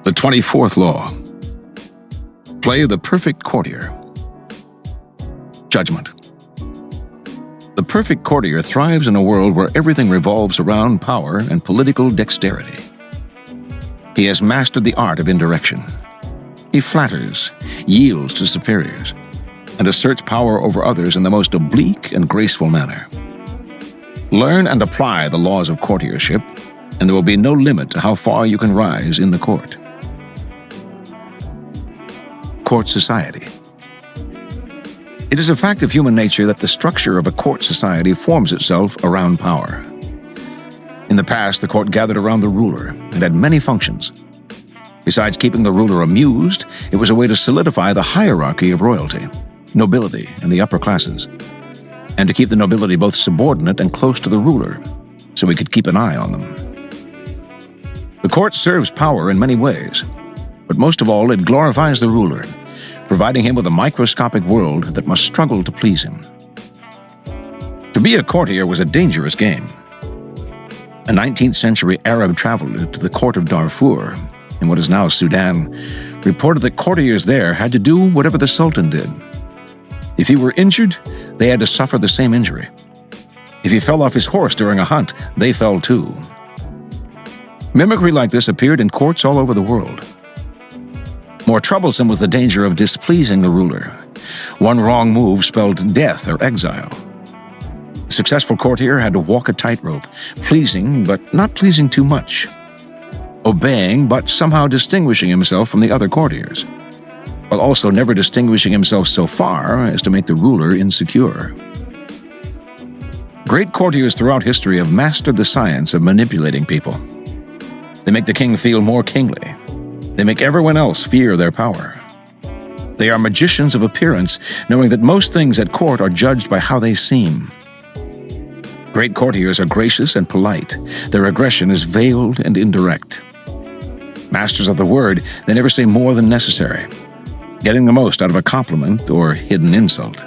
The 24th law. Play the perfect courtier. Judgment. The perfect courtier thrives in a world where everything revolves around power and political dexterity. He has mastered the art of indirection. He flatters, yields to superiors, and asserts power over others in the most oblique and graceful manner. Learn and apply the laws of courtiership, and there will be no limit to how far you can rise in the court. Court society. It is a fact of human nature that the structure of a court society forms itself around power. In the past, the court gathered around the ruler and had many functions. Besides keeping the ruler amused, it was a way to solidify the hierarchy of royalty, nobility, and the upper classes, and to keep the nobility both subordinate and close to the ruler, so he could keep an eye on them. The court serves power in many ways, but most of all, it glorifies the ruler, providing him with a microscopic world that must struggle to please him. To be a courtier was a dangerous game. A 19th century Arab traveler to the court of Darfur, in what is now Sudan, reported that courtiers there had to do whatever the Sultan did. If he were injured, they had to suffer the same injury. If he fell off his horse during a hunt, they fell too. Mimicry like this appeared in courts all over the world. More troublesome was the danger of displeasing the ruler. One wrong move spelled death or exile. A successful courtier had to walk a tightrope, pleasing but not pleasing too much, obeying but somehow distinguishing himself from the other courtiers, while also never distinguishing himself so far as to make the ruler insecure. Great courtiers throughout history have mastered the science of manipulating people. They make the king feel more kingly. They make everyone else fear their power. They are magicians of appearance, knowing that most things at court are judged by how they seem. Great courtiers are gracious and polite. Their aggression is veiled and indirect. Masters of the word, they never say more than necessary, getting the most out of a compliment or hidden insult.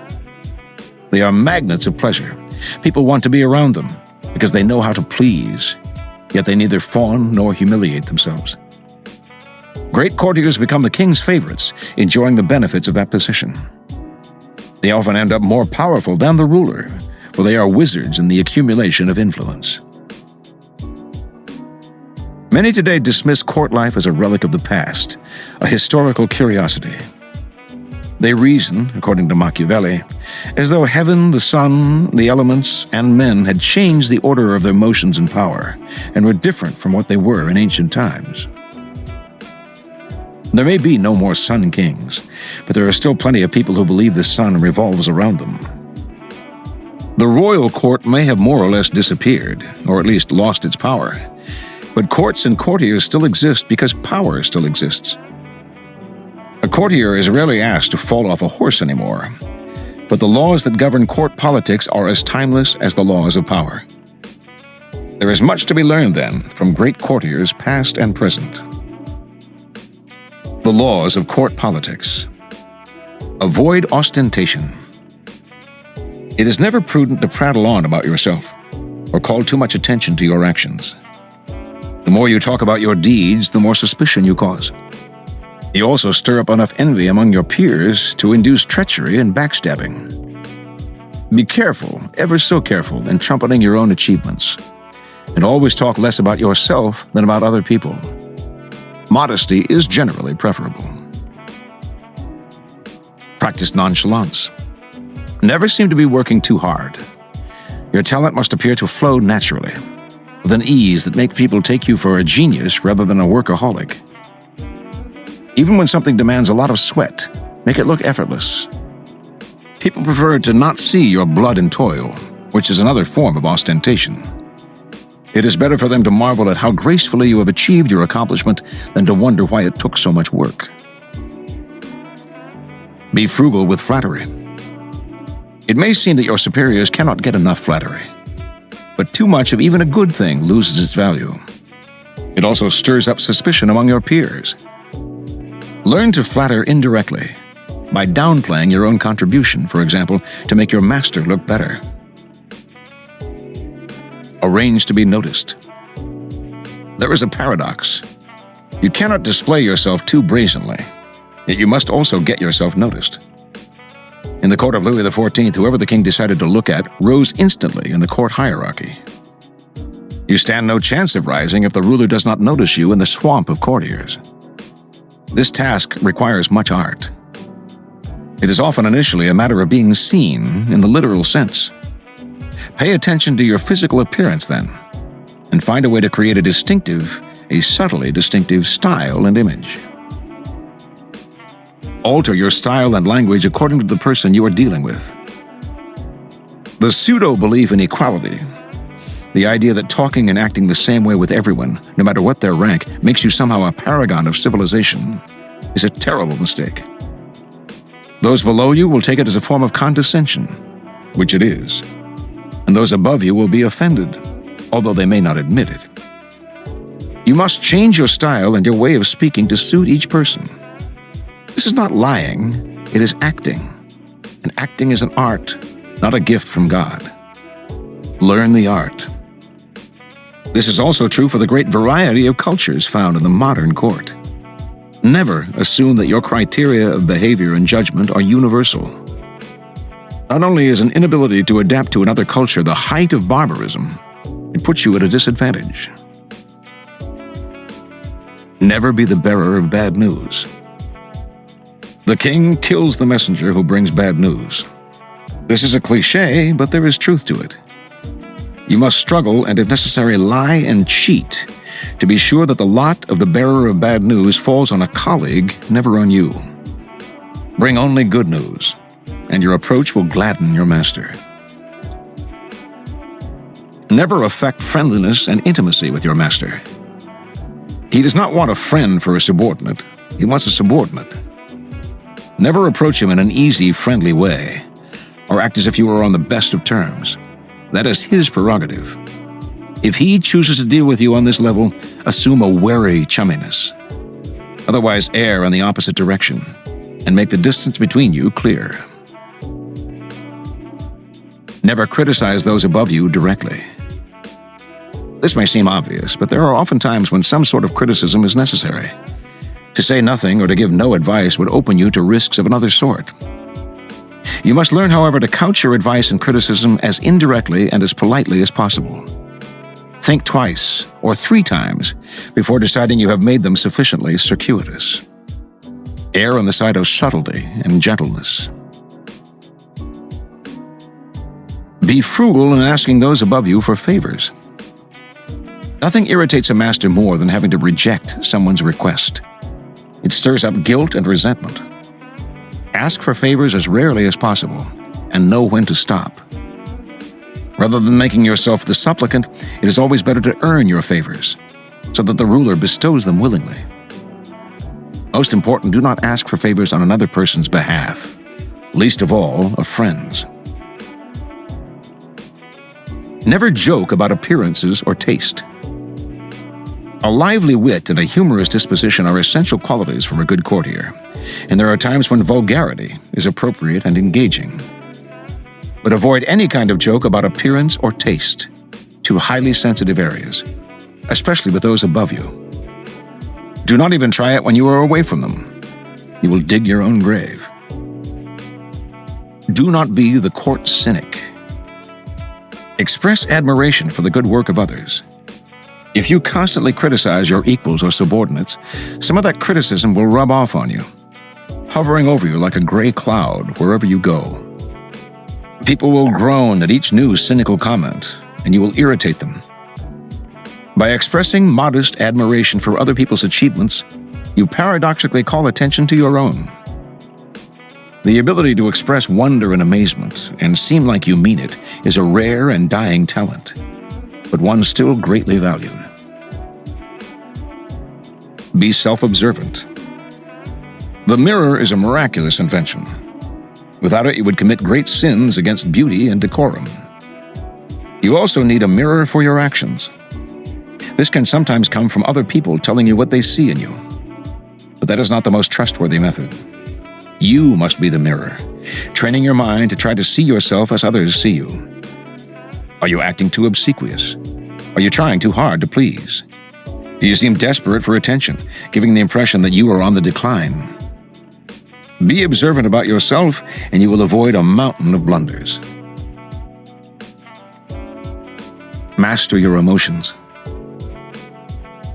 They are magnets of pleasure. People want to be around them because they know how to please, yet they neither fawn nor humiliate themselves. Great courtiers become the king's favorites, enjoying the benefits of that position. They often end up more powerful than the ruler, for they are wizards in the accumulation of influence. Many today dismiss court life as a relic of the past, a historical curiosity. They reason, according to Machiavelli, as though heaven, the sun, the elements, and men had changed the order of their motions and power, and were different from what they were in ancient times. There may be no more sun kings, but there are still plenty of people who believe the sun revolves around them. The royal court may have more or less disappeared, or at least lost its power, but courts and courtiers still exist because power still exists. A courtier is rarely asked to fall off a horse anymore, but the laws that govern court politics are as timeless as the laws of power. There is much to be learned, then, from great courtiers past and present. The laws of court politics. Avoid ostentation. It is never prudent to prattle on about yourself or call too much attention to your actions. The more you talk about your deeds, the more suspicion you cause. You also stir up enough envy among your peers to induce treachery and backstabbing. Be careful, ever so careful, in trumpeting your own achievements, and always talk less about yourself than about other people. Modesty is generally preferable. Practice nonchalance. Never seem to be working too hard. Your talent must appear to flow naturally, with an ease that makes people take you for a genius rather than a workaholic. Even when something demands a lot of sweat, make it look effortless. People prefer to not see your blood and toil, which is another form of ostentation. It is better for them to marvel at how gracefully you have achieved your accomplishment than to wonder why it took so much work. Be frugal with flattery. It may seem that your superiors cannot get enough flattery, but too much of even a good thing loses its value. It also stirs up suspicion among your peers. Learn to flatter indirectly, by downplaying your own contribution, for example, to make your master look better. Arrange to be noticed. There is a paradox. You cannot display yourself too brazenly, yet you must also get yourself noticed. In the court of Louis XIV, whoever the king decided to look at rose instantly in the court hierarchy. You stand no chance of rising if the ruler does not notice you in the swamp of courtiers. This task requires much art. It is often initially a matter of being seen in the literal sense. Pay attention to your physical appearance then, and find a way to create a subtly distinctive style and image. Alter your style and language according to the person you are dealing with. The pseudo-belief in equality, the idea that talking and acting the same way with everyone, no matter what their rank, makes you somehow a paragon of civilization, is a terrible mistake. Those below you will take it as a form of condescension, which it is, and those above you will be offended, although they may not admit it. You must change your style and your way of speaking to suit each person. This is not lying, it is acting. And acting is an art, not a gift from God. Learn the art. This is also true for the great variety of cultures found in the modern court. Never assume that your criteria of behavior and judgment are universal. Not only is an inability to adapt to another culture the height of barbarism, it puts you at a disadvantage. Never be the bearer of bad news. The king kills the messenger who brings bad news. This is a cliché, but there is truth to it. You must struggle and, if necessary, lie and cheat to be sure that the lot of the bearer of bad news falls on a colleague, never on you. Bring only good news, and your approach will gladden your master. Never affect friendliness and intimacy with your master. He does not want a friend for a subordinate. He wants a subordinate. Never approach him in an easy, friendly way, or act as if you were on the best of terms. That is his prerogative. If he chooses to deal with you on this level, assume a wary chumminess. Otherwise, err in the opposite direction, and make the distance between you clear. Never criticize those above you directly. This may seem obvious, but there are often times when some sort of criticism is necessary. To say nothing or to give no advice would open you to risks of another sort. You must learn, however, to couch your advice and criticism as indirectly and as politely as possible. Think twice or 3 times before deciding you have made them sufficiently circuitous. Err on the side of subtlety and gentleness. Be frugal in asking those above you for favors. Nothing irritates a master more than having to reject someone's request. It stirs up guilt and resentment. Ask for favors as rarely as possible, and know when to stop. Rather than making yourself the supplicant, it is always better to earn your favors, so that the ruler bestows them willingly. Most important, do not ask for favors on another person's behalf, least of all of friends. Never joke about appearances or taste. A lively wit and a humorous disposition are essential qualities for a good courtier, and there are times when vulgarity is appropriate and engaging. But avoid any kind of joke about appearance or taste, two highly sensitive areas, especially with those above you. Do not even try it when you are away from them. You will dig your own grave. Do not be the court cynic. Express admiration for the good work of others. If you constantly criticize your equals or subordinates, some of that criticism will rub off on you, hovering over you like a gray cloud wherever you go. People will groan at each new cynical comment, and you will irritate them. By expressing modest admiration for other people's achievements, you paradoxically call attention to your own. The ability to express wonder and amazement and seem like you mean it is a rare and dying talent, but one still greatly valued. Be self-observant. The mirror is a miraculous invention. Without it, you would commit great sins against beauty and decorum. You also need a mirror for your actions. This can sometimes come from other people telling you what they see in you, but that is not the most trustworthy method. You must be the mirror, training your mind to try to see yourself as others see you. Are you acting too obsequious? Are you trying too hard to please? You seem desperate for attention, giving the impression that you are on the decline. Be observant about yourself, and you will avoid a mountain of blunders. Master your emotions.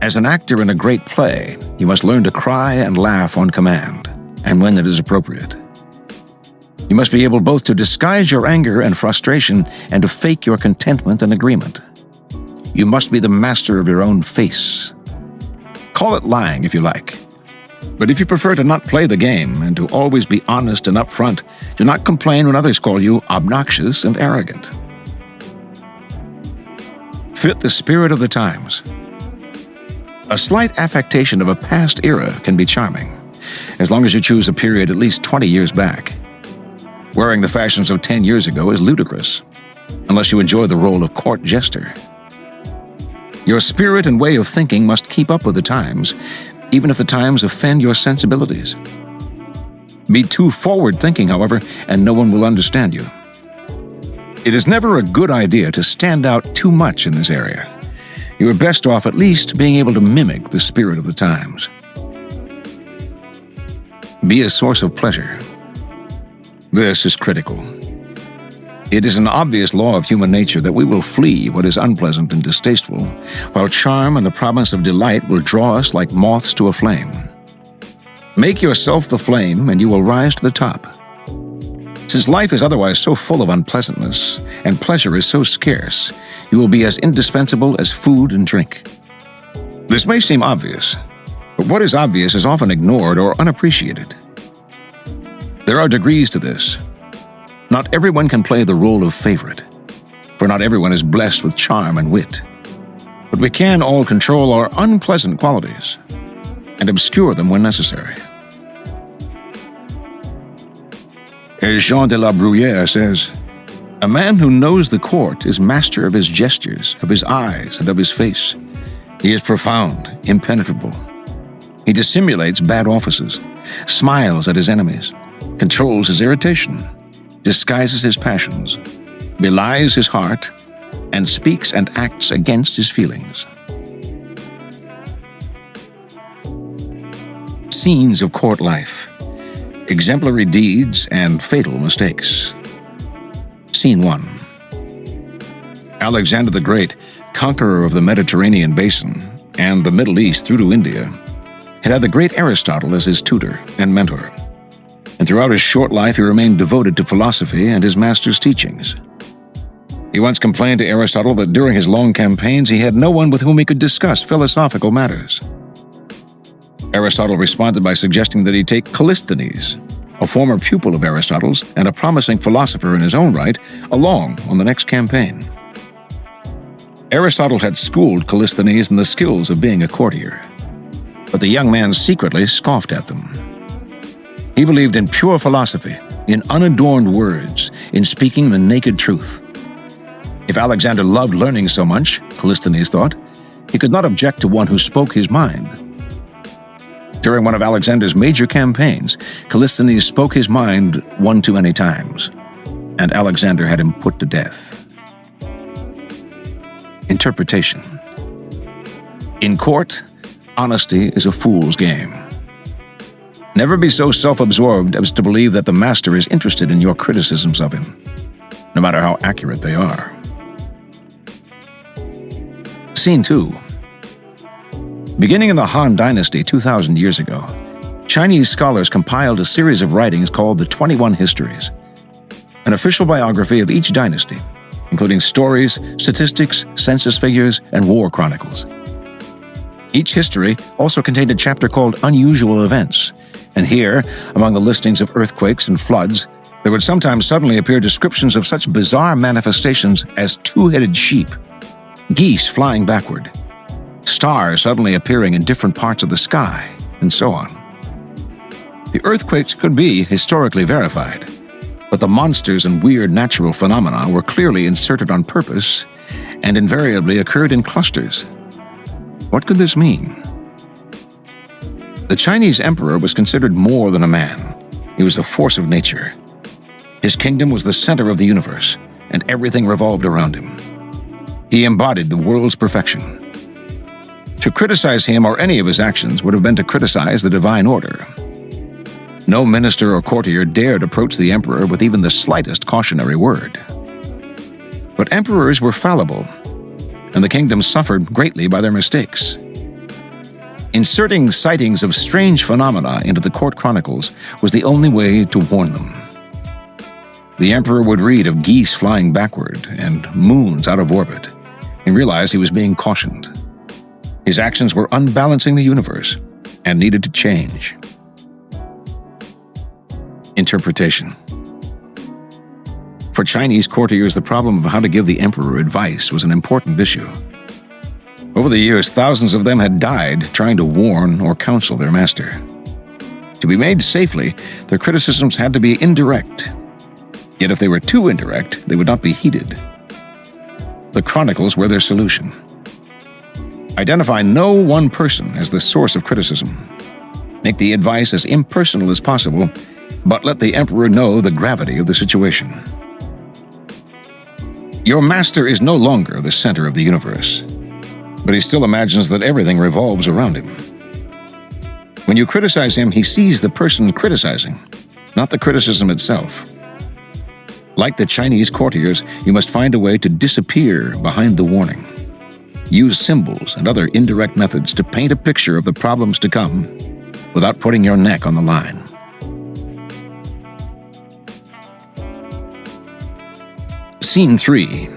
As an actor in a great play, you must learn to cry and laugh on command, and when it is appropriate. You must be able both to disguise your anger and frustration and to fake your contentment and agreement. You must be the master of your own face. Call it lying if you like. But if you prefer to not play the game and to always be honest and upfront, do not complain when others call you obnoxious and arrogant. Fit the spirit of the times. A slight affectation of a past era can be charming, as long as you choose a period at least 20 years back. Wearing the fashions of 10 years ago is ludicrous, unless you enjoy the role of court jester. Your spirit and way of thinking must keep up with the times, even if the times offend your sensibilities. Be too forward-thinking, however, and no one will understand you. It is never a good idea to stand out too much in this area. You are best off at least being able to mimic the spirit of the times. Be a source of pleasure. This is critical. It is an obvious law of human nature that we will flee what is unpleasant and distasteful, while charm and the promise of delight will draw us like moths to a flame. Make yourself the flame, and you will rise to the top. Since life is otherwise so full of unpleasantness, and pleasure is so scarce, you will be as indispensable as food and drink. This may seem obvious, but what is obvious is often ignored or unappreciated. There are degrees to this. Not everyone can play the role of favorite, for not everyone is blessed with charm and wit. But we can all control our unpleasant qualities and obscure them when necessary. As Jean de la Bruyère says, "A man who knows the court is master of his gestures, of his eyes, and of his face. He is profound, impenetrable. He dissimulates bad offices, smiles at his enemies, controls his irritation, disguises his passions, belies his heart, and speaks and acts against his feelings." Scenes of court life, exemplary deeds and fatal mistakes. Scene 1. Alexander the Great, conqueror of the Mediterranean basin and the Middle East through to India, had the great Aristotle as his tutor and mentor. And throughout his short life he remained devoted to philosophy and his master's teachings. He once complained to Aristotle that during his long campaigns he had no one with whom he could discuss philosophical matters. Aristotle responded by suggesting that he take Callisthenes, a former pupil of Aristotle's and a promising philosopher in his own right, along on the next campaign. Aristotle had schooled Callisthenes in the skills of being a courtier, but the young man secretly scoffed at them. He believed in pure philosophy, in unadorned words, in speaking the naked truth. If Alexander loved learning so much, Callisthenes thought, he could not object to one who spoke his mind. During one of Alexander's major campaigns, Callisthenes spoke his mind one too many times, and Alexander had him put to death. Interpretation. In court, honesty is a fool's game. Never be so self-absorbed as to believe that the master is interested in your criticisms of him, no matter how accurate they are. Scene 2. Beginning in the Han Dynasty 2,000 years ago, Chinese scholars compiled a series of writings called the 21 Histories, an official biography of each dynasty, including stories, statistics, census figures, and war chronicles. Each history also contained a chapter called Unusual Events, and here, among the listings of earthquakes and floods, there would sometimes suddenly appear descriptions of such bizarre manifestations as two-headed sheep, geese flying backward, stars suddenly appearing in different parts of the sky, and so on. The earthquakes could be historically verified, but the monsters and weird natural phenomena were clearly inserted on purpose and invariably occurred in clusters. What could this mean? The Chinese emperor was considered more than a man. He was a force of nature. His kingdom was the center of the universe, and everything revolved around him. He embodied the world's perfection. To criticize him or any of his actions would have been to criticize the divine order. No minister or courtier dared approach the emperor with even the slightest cautionary word. But emperors were fallible, and the kingdom suffered greatly by their mistakes. Inserting sightings of strange phenomena into the court chronicles was the only way to warn them. The emperor would read of geese flying backward and moons out of orbit, and realize he was being cautioned. His actions were unbalancing the universe and needed to change. Interpretation. For Chinese courtiers, the problem of how to give the emperor advice was an important issue. Over the years, thousands of them had died trying to warn or counsel their master. To be made safely, their criticisms had to be indirect. Yet if they were too indirect, they would not be heeded. The chronicles were their solution. Identify no one person as the source of criticism. Make the advice as impersonal as possible, but let the emperor know the gravity of the situation. Your master is no longer the center of the universe, but he still imagines that everything revolves around him. When you criticize him, he sees the person criticizing, not the criticism itself. Like the Chinese courtiers, you must find a way to disappear behind the warning. Use symbols and other indirect methods to paint a picture of the problems to come without putting your neck on the line. Scene 3.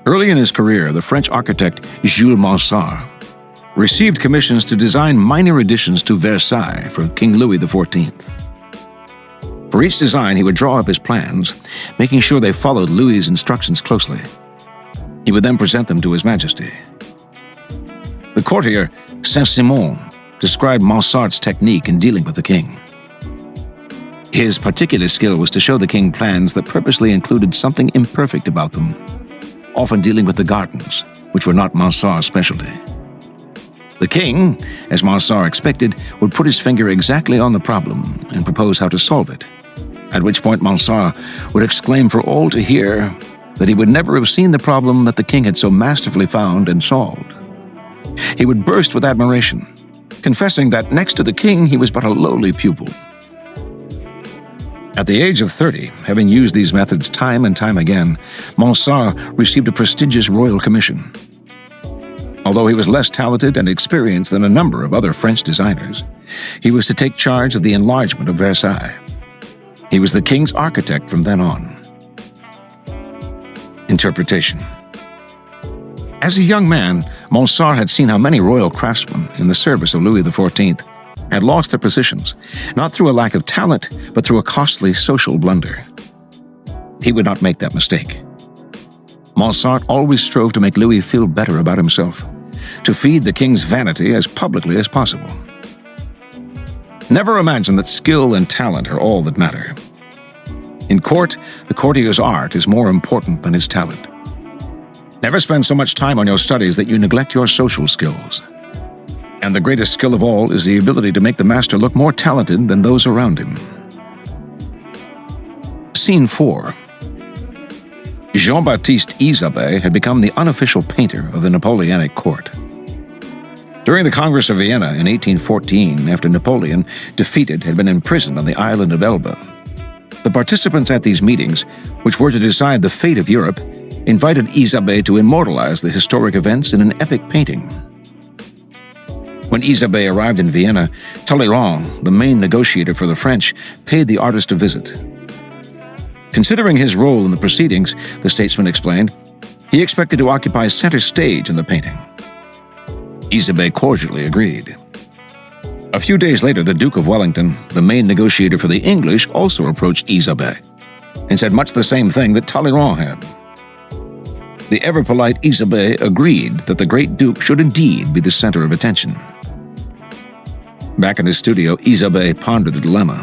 Early in his career, the French architect Jules Mansart received commissions to design minor additions to Versailles for King Louis XIV. For each design, he would draw up his plans, making sure they followed Louis's instructions closely. He would then present them to His Majesty. The courtier Saint-Simon described Mansart's technique in dealing with the king. His particular skill was to show the king plans that purposely included something imperfect about them, often dealing with the gardens, which were not Mansart's specialty. The king, as Mansart expected, would put his finger exactly on the problem and propose how to solve it, at which point Mansart would exclaim for all to hear that he would never have seen the problem that the king had so masterfully found and solved. He would burst with admiration, confessing that next to the king he was but a lowly pupil. At the age of 30, having used these methods time and time again, Mansart received a prestigious royal commission. Although he was less talented and experienced than a number of other French designers, he was to take charge of the enlargement of Versailles. He was the king's architect from then on. Interpretation. As a young man, Mansart had seen how many royal craftsmen in the service of Louis XIV had lost their positions, not through a lack of talent, but through a costly social blunder. He would not make that mistake. Mansart always strove to make Louis feel better about himself, to feed the king's vanity as publicly as possible. Never imagine that skill and talent are all that matter. In court, the courtier's art is more important than his talent. Never spend so much time on your studies that you neglect your social skills. And the greatest skill of all is the ability to make the master look more talented than those around him. Scene 4. Jean-Baptiste Isabey had become the unofficial painter of the Napoleonic court. During the Congress of Vienna in 1814, after Napoleon, defeated, had been imprisoned on the island of Elba, the participants at these meetings, which were to decide the fate of Europe, invited Isabey to immortalize the historic events in an epic painting. When Isabey arrived in Vienna, Talleyrand, the main negotiator for the French, paid the artist a visit. Considering his role in the proceedings, the statesman explained, he expected to occupy center stage in the painting. Isabey cordially agreed. A few days later, the Duke of Wellington, the main negotiator for the English, also approached Isabey and said much the same thing that Talleyrand had. The ever-polite Isabey agreed that the great Duke should indeed be the center of attention. Back in his studio, Isabey pondered the dilemma.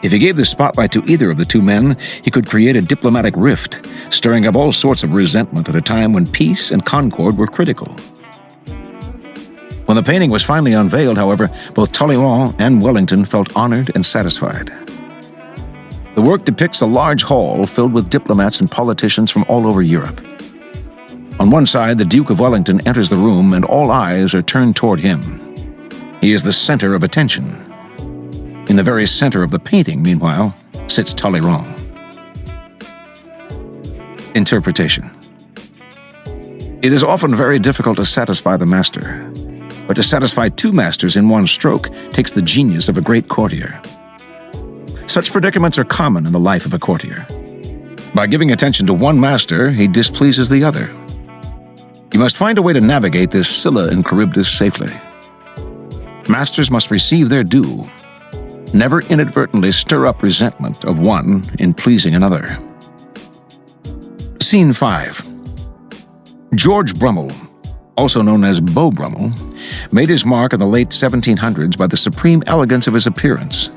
If he gave the spotlight to either of the two men, he could create a diplomatic rift, stirring up all sorts of resentment at a time when peace and concord were critical. When the painting was finally unveiled, however, both Talleyrand and Wellington felt honored and satisfied. The work depicts a large hall filled with diplomats and politicians from all over Europe. On one side, the Duke of Wellington enters the room and all eyes are turned toward him. He is the center of attention. In the very center of the painting, meanwhile, sits Talleyrand. Interpretation. It is often very difficult to satisfy the master, but to satisfy two masters in one stroke takes the genius of a great courtier. Such predicaments are common in the life of a courtier. By giving attention to one master, he displeases the other. You must find a way to navigate this Scylla and Charybdis safely. Masters must receive their due. Never inadvertently stir up resentment of one in pleasing another. Scene 5. George Brummel, also known as Beau Brummel, made his mark in the late 1700s by the supreme elegance of his appearance.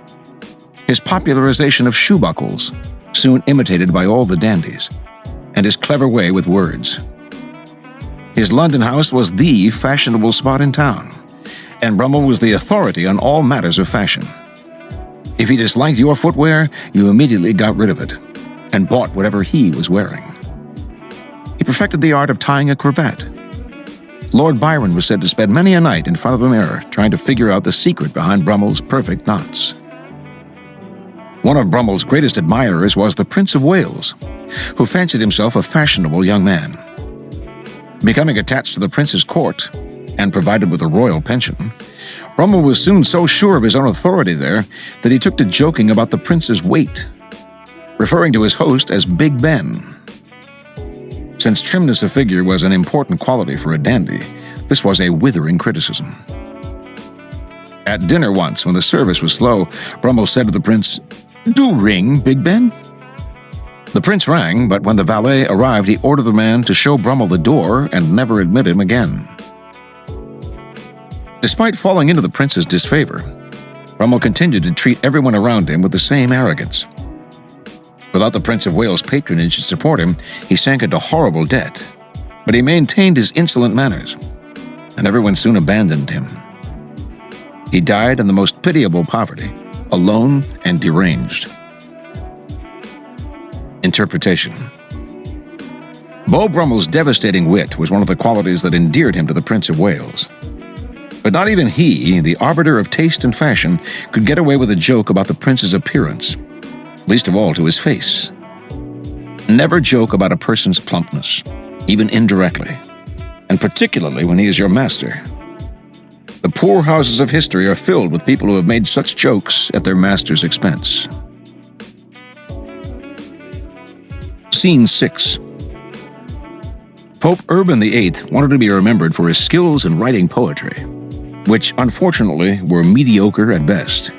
His popularization of shoe buckles, soon imitated by all the dandies, and his clever way with words. His London house was the fashionable spot in town, and Brummel was the authority on all matters of fashion. If he disliked your footwear, you immediately got rid of it, and bought whatever he was wearing. He perfected the art of tying a cravat. Lord Byron was said to spend many a night in front of the mirror trying to figure out the secret behind Brummel's perfect knots. One of Brummel's greatest admirers was the Prince of Wales, who fancied himself a fashionable young man. Becoming attached to the prince's court, and provided with a royal pension, Brummel was soon so sure of his own authority there that he took to joking about the prince's weight, referring to his host as Big Ben. Since trimness of figure was an important quality for a dandy, this was a withering criticism. At dinner once, when the service was slow, Brummel said to the prince, "Do ring, Big Ben." The prince rang, but when the valet arrived, he ordered the man to show Brummel the door and never admit him again. Despite falling into the prince's disfavor, Brummel continued to treat everyone around him with the same arrogance. Without the Prince of Wales' patronage to support him, he sank into horrible debt, but he maintained his insolent manners, and everyone soon abandoned him. He died in the most pitiable poverty, alone and deranged. Interpretation. Beau Brummel's devastating wit was one of the qualities that endeared him to the Prince of Wales. But not even he, the arbiter of taste and fashion, could get away with a joke about the prince's appearance, least of all to his face. Never joke about a person's plumpness, even indirectly, and particularly when he is your master. The poor houses of history are filled with people who have made such jokes at their master's expense. Scene 6. Pope Urban VIII wanted to be remembered for his skills in writing poetry, which unfortunately were mediocre at best.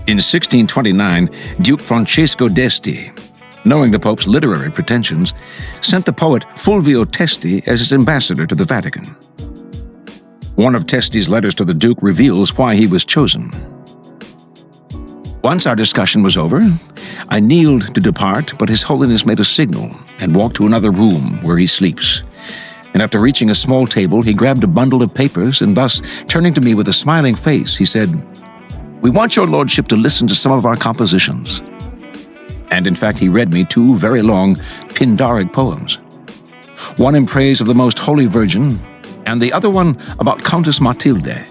In 1629, Duke Francesco d'Este, knowing the Pope's literary pretensions, sent the poet Fulvio Testi as his ambassador to the Vatican. One of Testi's letters to the Duke reveals why he was chosen. Once our discussion was over, I kneeled to depart, but His Holiness made a signal and walked to another room where he sleeps. And after reaching a small table, he grabbed a bundle of papers, and thus, turning to me with a smiling face, he said, "We want your lordship to listen to some of our compositions." And in fact, he read me two very long Pindaric poems, one in praise of the Most Holy Virgin, and the other one about Countess Matilde.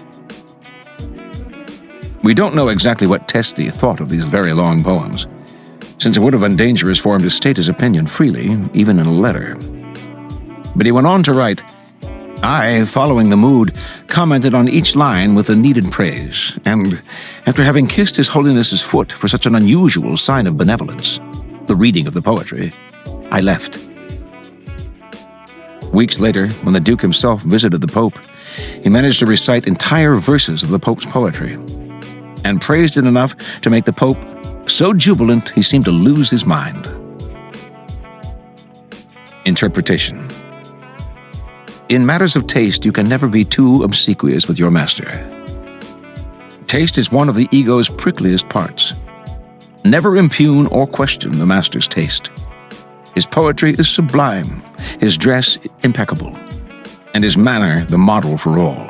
We don't know exactly what Testi thought of these very long poems, since it would have been dangerous for him to state his opinion freely, even in a letter. But he went on to write, I, following the mood, commented on each line with the needed praise, and, after having kissed His Holiness's foot for such an unusual sign of benevolence, the reading of the poetry, I left. Weeks later, when the Duke himself visited the Pope, he managed to recite entire verses of the Pope's poetry, and praised it enough to make the Pope so jubilant he seemed to lose his mind. Interpretation. In matters of taste, you can never be too obsequious with your master. Taste is one of the ego's prickliest parts. Never impugn or question the master's taste. His poetry is sublime, his dress impeccable, and his manner the model for all.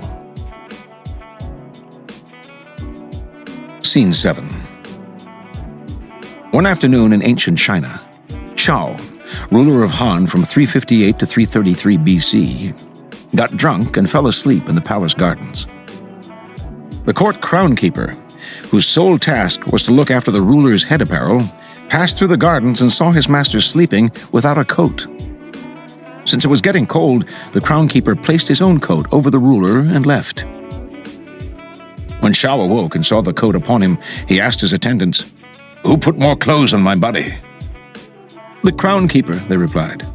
Scene 7. One afternoon in ancient China, Chao, ruler of Han from 358 to 333 BC, got drunk and fell asleep in the palace gardens. The court crown keeper, whose sole task was to look after the ruler's head apparel, passed through the gardens and saw his master sleeping without a coat. Since it was getting cold, the crown keeper placed his own coat over the ruler and left. When Shao awoke and saw the coat upon him, he asked his attendants, "Who put more clothes on my body?" "The crown keeper," they replied.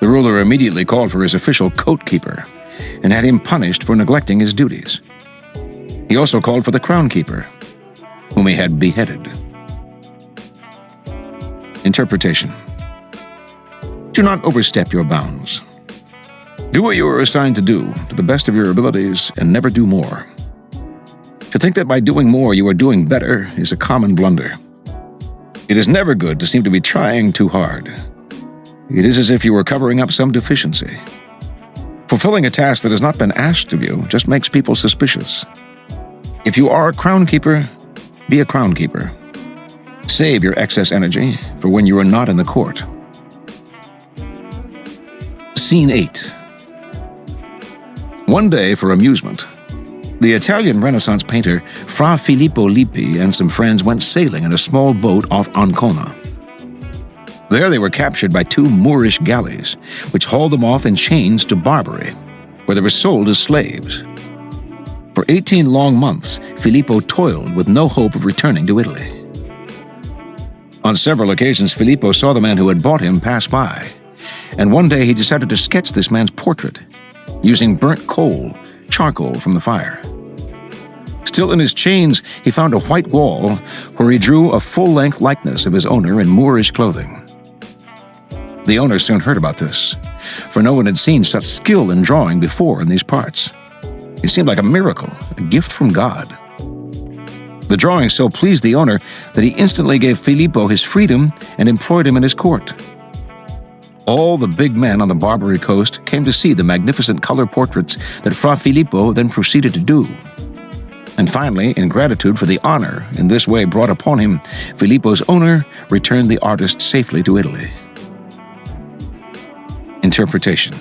The ruler immediately called for his official coat keeper and had him punished for neglecting his duties. He also called for the crown keeper, whom he had beheaded. Interpretation. Do not overstep your bounds. Do what you are assigned to do, to the best of your abilities, and never do more. To think that by doing more you are doing better is a common blunder. It is never good to seem to be trying too hard. It is as if you were covering up some deficiency. Fulfilling a task that has not been asked of you just makes people suspicious. If you are a crown keeper, be a crown keeper. Save your excess energy for when you are not in the court. Scene 8. One day, for amusement, the Italian Renaissance painter Fra Filippo Lippi and some friends went sailing in a small boat off Ancona. There they were captured by 2 Moorish galleys, which hauled them off in chains to Barbary, where they were sold as slaves. For 18 long months, Filippo toiled with no hope of returning to Italy. On several occasions, Filippo saw the man who had bought him pass by, and one day he decided to sketch this man's portrait, using burnt coal, charcoal from the fire. Still in his chains, he found a white wall where he drew a full-length likeness of his owner in Moorish clothing. The owner soon heard about this, for no one had seen such skill in drawing before in these parts. It seemed like a miracle, a gift from God. The drawing so pleased the owner that he instantly gave Filippo his freedom and employed him in his court. All the big men on the Barbary coast came to see the magnificent color portraits that Fra Filippo then proceeded to do. And finally, in gratitude for the honor in this way brought upon him, Filippo's owner returned the artist safely to Italy. Interpretation.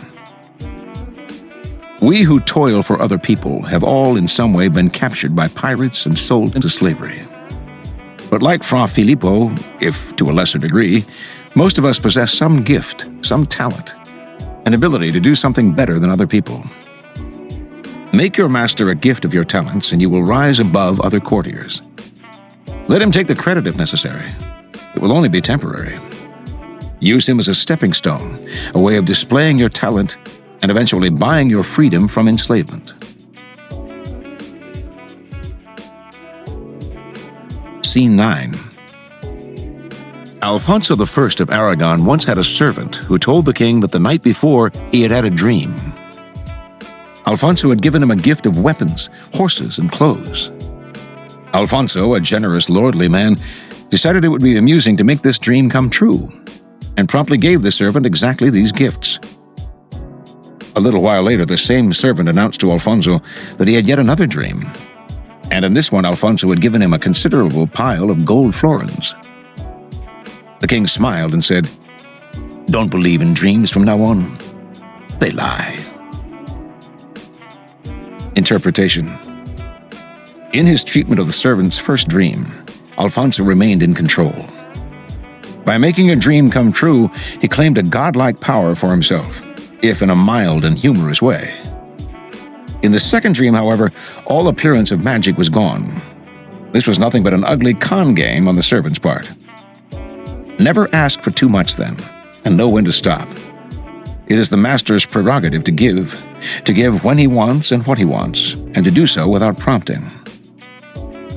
We who toil for other people have all in some way been captured by pirates and sold into slavery. But like Fra Filippo, if to a lesser degree, most of us possess some gift, some talent, an ability to do something better than other people. Make your master a gift of your talents and you will rise above other courtiers. Let him take the credit if necessary. It will only be temporary. Use him as a stepping stone, a way of displaying your talent and eventually buying your freedom from enslavement. Scene 9. Alfonso I of Aragon once had a servant who told the king that the night before he had had a dream. Alfonso had given him a gift of weapons, horses, and clothes. Alfonso, a generous, lordly man, decided it would be amusing to make this dream come true, and promptly gave the servant exactly these gifts. A little while later, the same servant announced to Alfonso that he had yet another dream, and in this one Alfonso had given him a considerable pile of gold florins. The king smiled and said, "Don't believe in dreams from now on. They lie." Interpretation. In his treatment of the servant's first dream, Alfonso remained in control. By making a dream come true, he claimed a godlike power for himself, if in a mild and humorous way. In the second dream, however, all appearance of magic was gone. This was nothing but an ugly con game on the servant's part. Never ask for too much then, and know when to stop. It is the master's prerogative to give when he wants and what he wants, and to do so without prompting.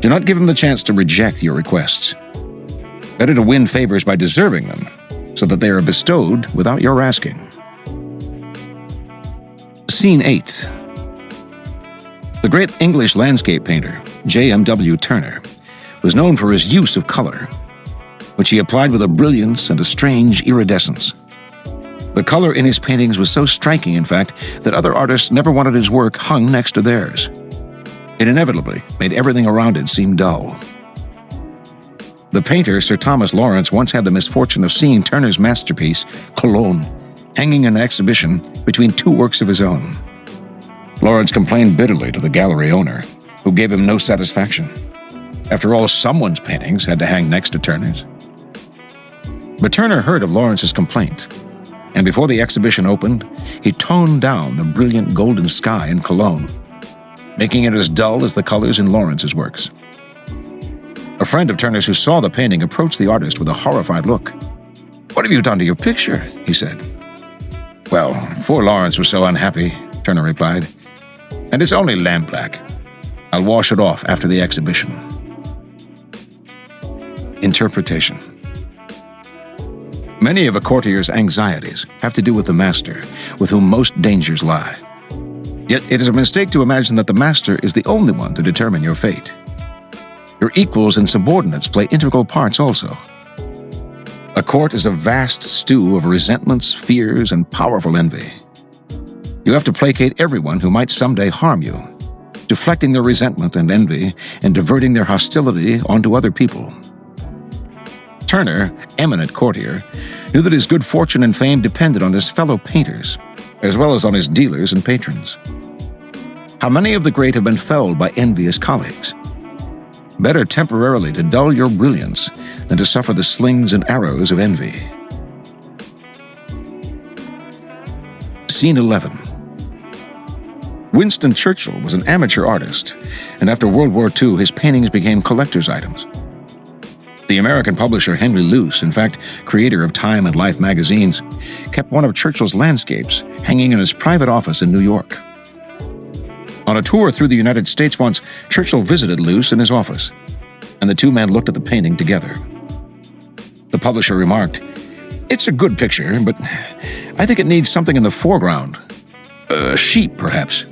Do not give him the chance to reject your requests. Better to win favors by deserving them, so that they are bestowed without your asking. Scene 8. The great English landscape painter, J.M.W. Turner, was known for his use of color, which he applied with a brilliance and a strange iridescence. The color in his paintings was so striking, in fact, that other artists never wanted his work hung next to theirs. It inevitably made everything around it seem dull. The painter Sir Thomas Lawrence once had the misfortune of seeing Turner's masterpiece, Cologne, hanging in an exhibition between two works of his own. Lawrence complained bitterly to the gallery owner, who gave him no satisfaction. After all, someone's paintings had to hang next to Turner's. But Turner heard of Lawrence's complaint, and before the exhibition opened, he toned down the brilliant golden sky in Cologne, making it as dull as the colors in Lawrence's works. A friend of Turner's who saw the painting approached the artist with a horrified look. "What have you done to your picture?" he said. "Well, poor Lawrence was so unhappy," Turner replied. "And it's only lampblack. I'll wash it off after the exhibition." Interpretation. Many of a courtier's anxieties have to do with the master, with whom most dangers lie. Yet it is a mistake to imagine that the master is the only one to determine your fate. Your equals and subordinates play integral parts also. A court is a vast stew of resentments, fears, and powerful envy. You have to placate everyone who might someday harm you, deflecting their resentment and envy and diverting their hostility onto other people. Turner, eminent courtier, knew that his good fortune and fame depended on his fellow painters, as well as on his dealers and patrons. How many of the great have been felled by envious colleagues? Better temporarily to dull your brilliance than to suffer the slings and arrows of envy. Scene 11. Winston Churchill was an amateur artist, and after World War II, his paintings became collector's items. The American publisher Henry Luce, in fact, creator of Time and Life magazines, kept one of Churchill's landscapes hanging in his private office in New York. On a tour through the United States once, Churchill visited Luce in his office, and the two men looked at the painting together. The publisher remarked, "It's a good picture, but I think it needs something in the foreground. A sheep, perhaps."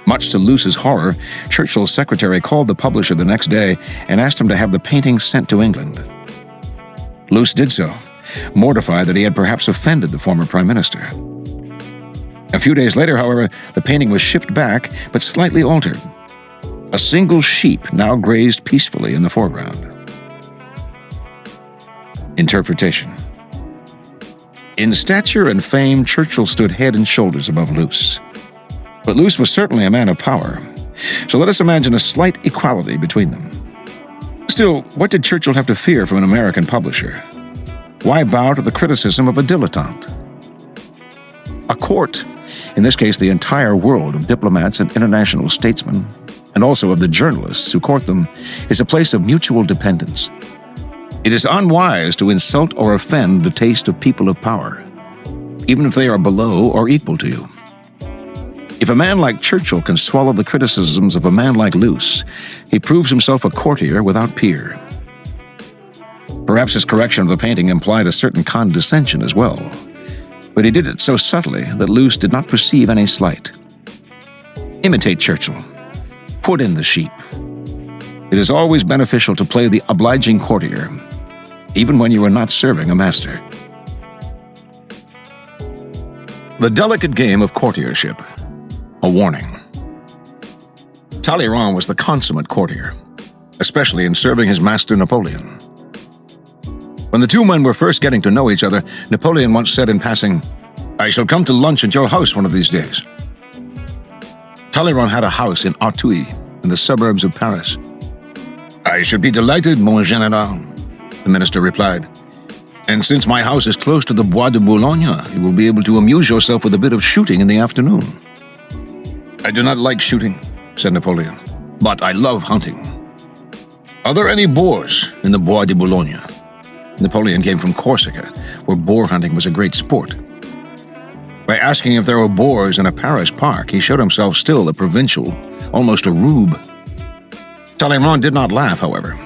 Much to Luce's horror, Churchill's secretary called the publisher the next day and asked him to have the painting sent to England. Luce did so, mortified that he had perhaps offended the former prime minister. A few days later, however, the painting was shipped back, but slightly altered. A single sheep now grazed peacefully in the foreground. Interpretation. In stature and fame, Churchill stood head and shoulders above Luce. But Luce was certainly a man of power, so let us imagine a slight equality between them. Still, what did Churchill have to fear from an American publisher? Why bow to the criticism of a dilettante? A court, in this case the entire world of diplomats and international statesmen, and also of the journalists who court them, is a place of mutual dependence. It is unwise to insult or offend the taste of people of power, even if they are below or equal to you. If a man like Churchill can swallow the criticisms of a man like Luce, he proves himself a courtier without peer. Perhaps his correction of the painting implied a certain condescension as well, but he did it so subtly that Luce did not perceive any slight. Imitate Churchill. Put in the sheep. It is always beneficial to play the obliging courtier, even when you are not serving a master. The delicate game of courtiership. A warning. Talleyrand was the consummate courtier, especially in serving his master Napoleon. When the two men were first getting to know each other, Napoleon once said in passing, "I shall come to lunch at your house one of these days." Talleyrand had a house in Auteuil, in the suburbs of Paris. "I should be delighted, mon général," the minister replied. "And since my house is close to the Bois de Boulogne, you will be able to amuse yourself with a bit of shooting in the afternoon." "I do not like shooting," said Napoleon, "but I love hunting." "Are there any boars in the Bois de Boulogne?" Napoleon came from Corsica, where boar hunting was a great sport. By asking if there were boars in a Paris park, he showed himself still a provincial, almost a rube. Talleyrand did not laugh, however,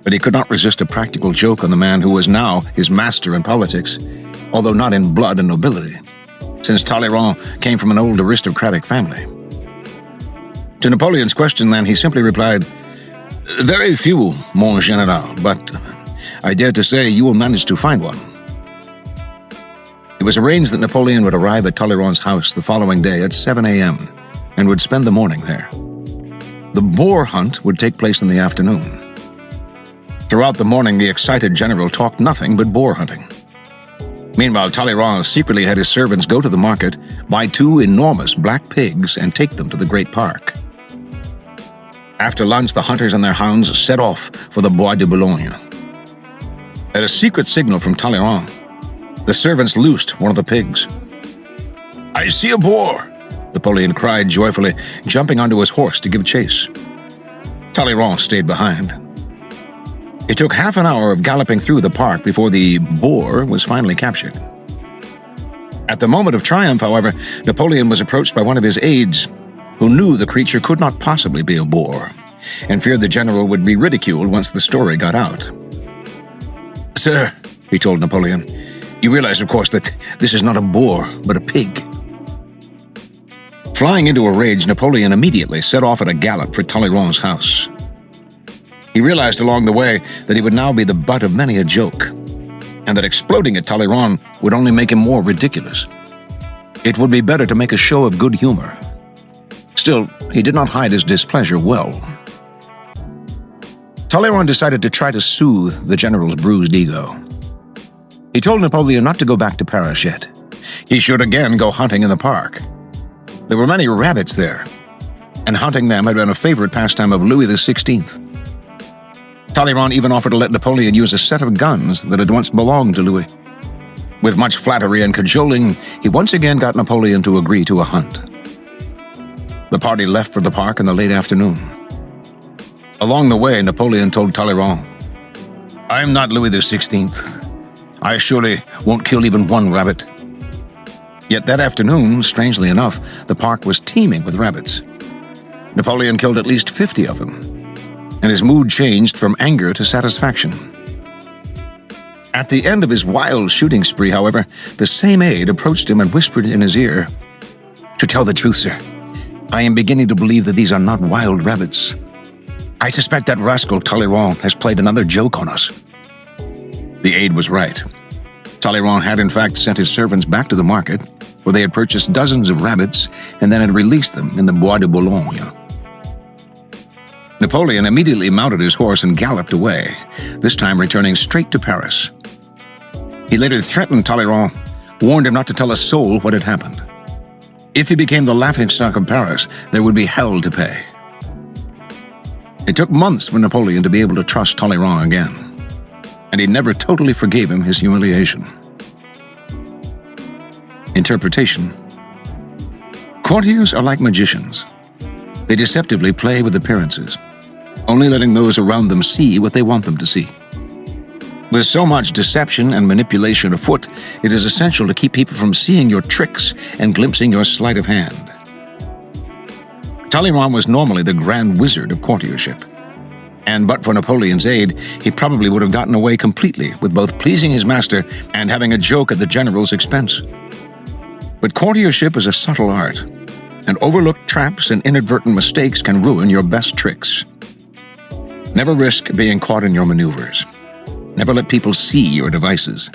but he could not resist a practical joke on the man who was now his master in politics, although not in blood and nobility, since Talleyrand came from an old aristocratic family. To Napoleon's question, then, he simply replied, "Very few, mon général, but I dare to say you will manage to find one." It was arranged that Napoleon would arrive at Talleyrand's house the following day at 7 a.m. and would spend the morning there. The boar hunt would take place in the afternoon. Throughout the morning, the excited general talked nothing but boar hunting. Meanwhile, Talleyrand secretly had his servants go to the market, buy 2 enormous black pigs, and take them to the great park. After lunch, the hunters and their hounds set off for the Bois de Boulogne. At a secret signal from Talleyrand, the servants loosed one of the pigs. "I see a boar!" Napoleon cried joyfully, jumping onto his horse to give chase. Talleyrand stayed behind. It took half an hour of galloping through the park before the boar was finally captured. At the moment of triumph, however, Napoleon was approached by one of his aides, who knew the creature could not possibly be a boar, and feared the general would be ridiculed once the story got out. "Sir," he told Napoleon, "you realize, of course, that this is not a boar, but a pig." Flying into a rage, Napoleon immediately set off at a gallop for Talleyrand's house. He realized along the way that he would now be the butt of many a joke, and that exploding at Talleyrand would only make him more ridiculous. It would be better to make a show of good humor. Still, he did not hide his displeasure well. Talleyrand decided to try to soothe the general's bruised ego. He told Napoleon not to go back to Paris yet. He should again go hunting in the park. There were many rabbits there, and hunting them had been a favorite pastime of Louis XVI. Talleyrand even offered to let Napoleon use a set of guns that had once belonged to Louis. With much flattery and cajoling, he once again got Napoleon to agree to a hunt. The party left for the park in the late afternoon. Along the way, Napoleon told Talleyrand, "I'm not Louis XVI. I surely won't kill even one rabbit." Yet that afternoon, strangely enough, the park was teeming with rabbits. Napoleon killed at least 50 of them, and his mood changed from anger to satisfaction. At the end of his wild shooting spree, however, the same aide approached him and whispered in his ear, "To tell the truth, sir, I am beginning to believe that these are not wild rabbits. I suspect that rascal Talleyrand has played another joke on us." The aide was right. Talleyrand had in fact sent his servants back to the market, where they had purchased dozens of rabbits and then had released them in the Bois de Boulogne. Napoleon immediately mounted his horse and galloped away, this time returning straight to Paris. He later threatened Talleyrand, warned him not to tell a soul what had happened. If he became the laughingstock of Paris, there would be hell to pay. It took months for Napoleon to be able to trust Talleyrand again, and he never totally forgave him his humiliation. Interpretation. Courtiers are like magicians. They deceptively play with appearances, only letting those around them see what they want them to see. With so much deception and manipulation afoot, it is essential to keep people from seeing your tricks and glimpsing your sleight of hand. Talleyrand was normally the grand wizard of courtiership, and but for Napoleon's aid, he probably would have gotten away completely with both pleasing his master and having a joke at the general's expense. But courtiership is a subtle art, and overlooked traps and inadvertent mistakes can ruin your best tricks. Never risk being caught in your maneuvers. Never let people see your devices.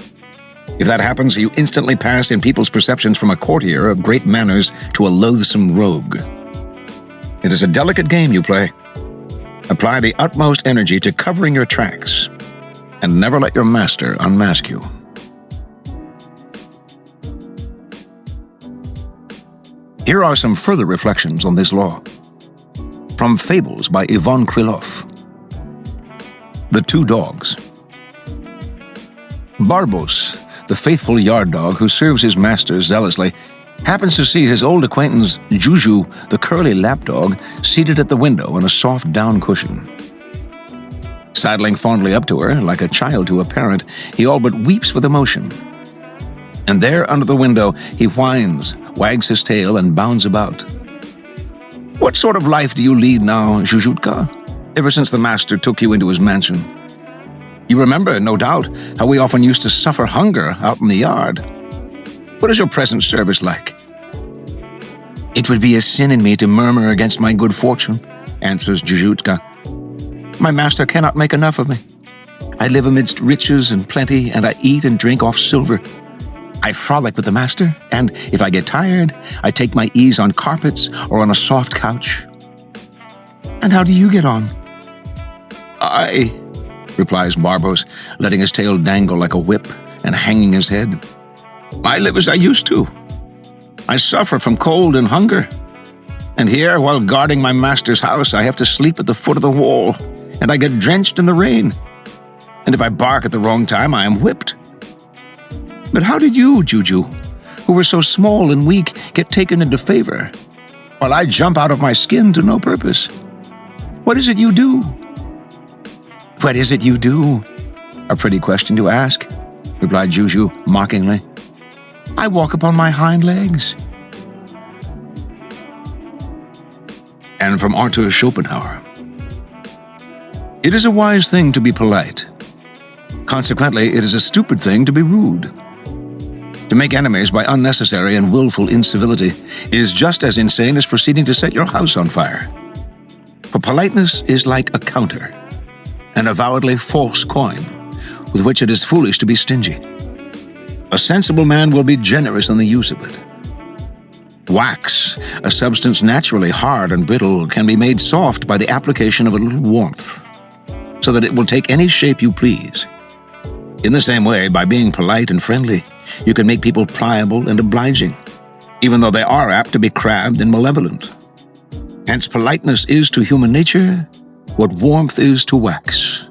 If that happens, you instantly pass in people's perceptions from a courtier of great manners to a loathsome rogue. It is a delicate game you play. Apply the utmost energy to covering your tracks, and never let your master unmask you. Here are some further reflections on this law. From Fables by Yvonne Krylov. The Two Dogs. Barbos, the faithful yard dog who serves his master zealously, happens to see his old acquaintance Juju, the curly lapdog, seated at the window on a soft down cushion. Sidling fondly up to her, like a child to a parent, he all but weeps with emotion. And there under the window he whines, wags his tail, and bounds about. "What sort of life do you lead now, Jujutka, ever since the master took you into his mansion? You remember, no doubt, how we often used to suffer hunger out in the yard. What is your present service like?" "It would be a sin in me to murmur against my good fortune," answers Jujutka. "My master cannot make enough of me. I live amidst riches and plenty, and I eat and drink off silver. I frolic with the master, and if I get tired, I take my ease on carpets or on a soft couch." "And how do you get on?" replies Barbos, letting his tail dangle like a whip and hanging his head. I live as I used to. I suffer from cold and hunger. And here, while guarding my master's house, I have to sleep at the foot of the wall, and I get drenched in the rain. And if I bark at the wrong time, I am whipped. But how did you, Juju, who were so small and weak, get taken into favor, while I jump out of my skin to no purpose? What is it you do? What is it you do? A pretty question to ask, replied Juju mockingly. I walk upon my hind legs. And from Arthur Schopenhauer. It is a wise thing to be polite. Consequently, it is a stupid thing to be rude. To make enemies by unnecessary and willful incivility is just as insane as proceeding to set your house on fire. For politeness is like a counter, an avowedly false coin, with which it is foolish to be stingy. A sensible man will be generous in the use of it. Wax, a substance naturally hard and brittle, can be made soft by the application of a little warmth, so that it will take any shape you please. In the same way, by being polite and friendly, you can make people pliable and obliging, even though they are apt to be crabbed and malevolent. Hence, politeness is to human nature what warmth is to wax.